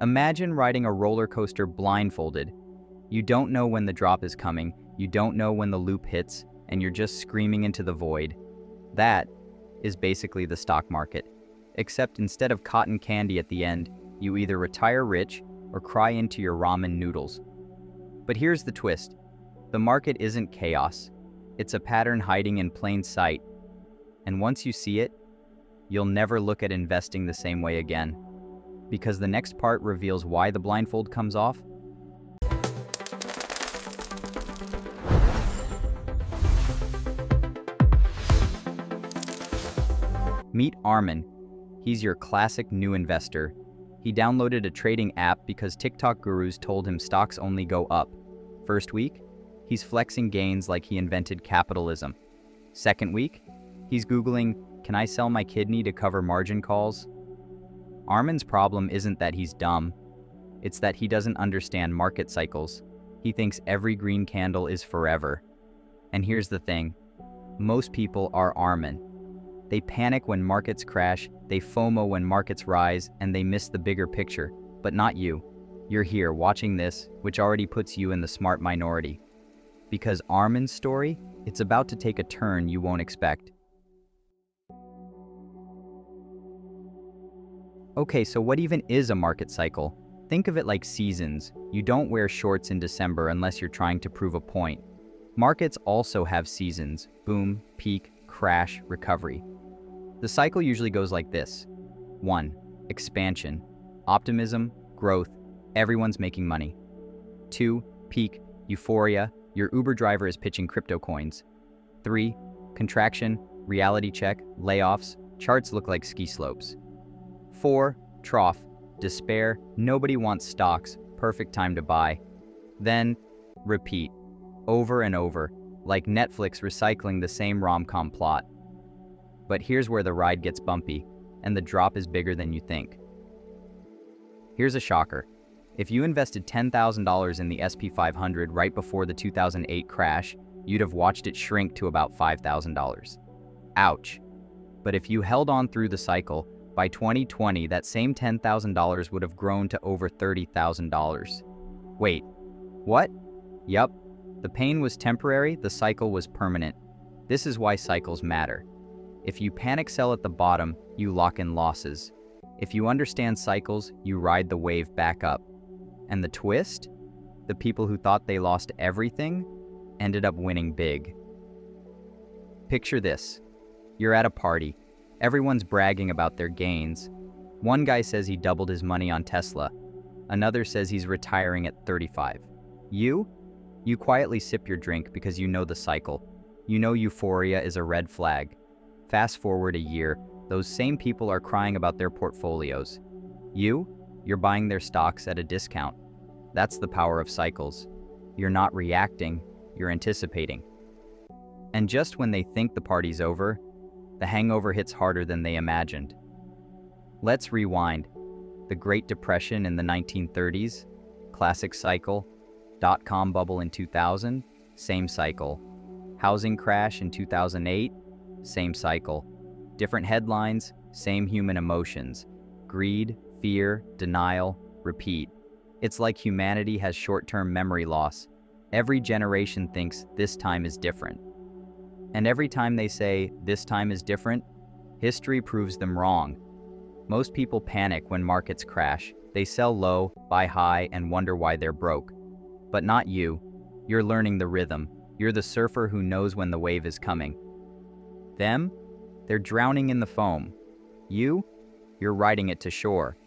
Imagine riding a roller coaster blindfolded. You don't know when the drop is coming, you don't know when the loop hits, and you're just screaming into the void. That is basically the stock market. Except instead of cotton candy at the end, you either retire rich or cry into your ramen noodles. But here's the twist. The market isn't chaos. It's a pattern hiding in plain sight. And once you see it, you'll never look at investing the same way again. Because the next part reveals why the blindfold comes off. Meet Armin. He's your classic new investor. He downloaded a trading app because TikTok gurus told him stocks only go up. First week, he's flexing gains like he invented capitalism. Second week, he's Googling, "Can I sell my kidney to cover margin calls?" Armin's problem isn't that he's dumb. It's that he doesn't understand market cycles. He thinks every green candle is forever. And here's the thing. Most people are Armin. They panic when markets crash, they FOMO when markets rise, and they miss the bigger picture. But not you. You're here watching this, which already puts you in the smart minority. Because Armin's story, it's about to take a turn you won't expect. Okay, so what even is a market cycle? Think of it like seasons. You don't wear shorts in December unless you're trying to prove a point. Markets also have seasons: boom, peak, crash, recovery. The cycle usually goes like this. 1. Expansion. Optimism, growth, everyone's making money. 2. Peak, euphoria, your Uber driver is pitching crypto coins. 3. Contraction, reality check, layoffs, charts look like ski slopes. 4. Trough, despair, nobody wants stocks, perfect time to buy. Then, repeat, over and over, like Netflix recycling the same rom-com plot. But here's where the ride gets bumpy, and the drop is bigger than you think. Here's a shocker. If you invested $10,000 in the SP 500 right before the 2008 crash, you'd have watched it shrink to about $5,000. Ouch. But if you held on through the cycle, by 2020, that same $10,000 would have grown to over $30,000. Wait, what? Yup. The pain was temporary, the cycle was permanent. This is why cycles matter. If you panic sell at the bottom, you lock in losses. If you understand cycles, you ride the wave back up. And the twist? The people who thought they lost everything ended up winning big. Picture this. You're at a party. Everyone's bragging about their gains. One guy says he doubled his money on Tesla. Another says he's retiring at 35. You quietly sip your drink because you know the cycle. You know euphoria is a red flag. Fast forward a year, those same people are crying about their portfolios. You're buying their stocks at a discount. That's the power of cycles. You're not reacting, you're anticipating. And just when they think the party's over, the hangover hits harder than they imagined. Let's rewind. The Great Depression in the 1930s, classic cycle. Dot-com bubble in 2000, same cycle. Housing crash in 2008, same cycle. Different headlines, same human emotions. Greed, fear, denial, repeat. It's like humanity has short-term memory loss. Every generation thinks this time is different. And every time they say this time is different, history proves them wrong. Most people panic when markets crash. They sell low, buy high, and wonder why they're broke. But not you. You're learning the rhythm. You're the surfer who knows when the wave is coming. Them? They're drowning in the foam. You're riding it to shore.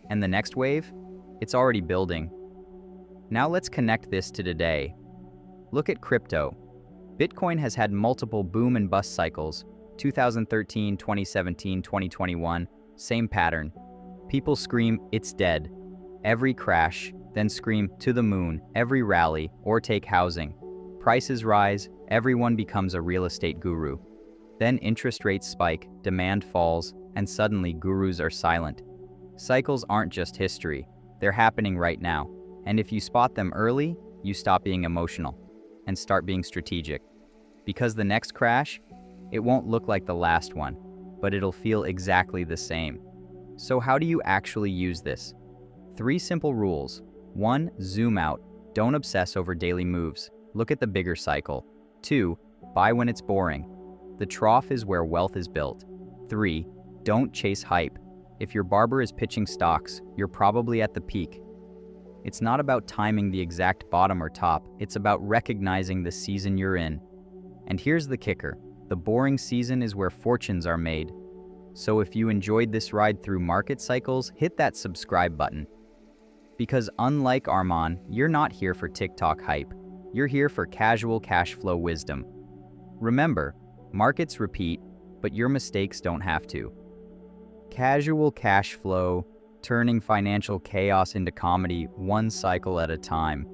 And the next wave? It's already building. Now let's connect this to today. Look at crypto. Bitcoin has had multiple boom and bust cycles. 2013, 2017, 2021, same pattern. People scream, "It's dead." Every crash, then scream, "To the moon," every rally, or take housing. Prices rise, everyone becomes a real estate guru. Then interest rates spike, demand falls, and suddenly gurus are silent. Cycles aren't just history, they're happening right now. And if you spot them early, you stop being emotional and start being strategic. Because the next crash, it won't look like the last one, but it'll feel exactly the same. So how do you actually use this? 3 simple rules. 1. Zoom out. Don't obsess over daily moves. Look at the bigger cycle. 2. Buy when it's boring. The trough is where wealth is built. 3. Don't chase hype. If your barber is pitching stocks, you're probably at the peak. It's not about timing the exact bottom or top, it's about recognizing the season you're in. And here's the kicker, the boring season is where fortunes are made. So if you enjoyed this ride through market cycles, hit that subscribe button. Because unlike Armand, you're not here for TikTok hype. You're here for casual cash flow wisdom. Remember, markets repeat, but your mistakes don't have to. Casual cash flow, turning financial chaos into comedy one cycle at a time.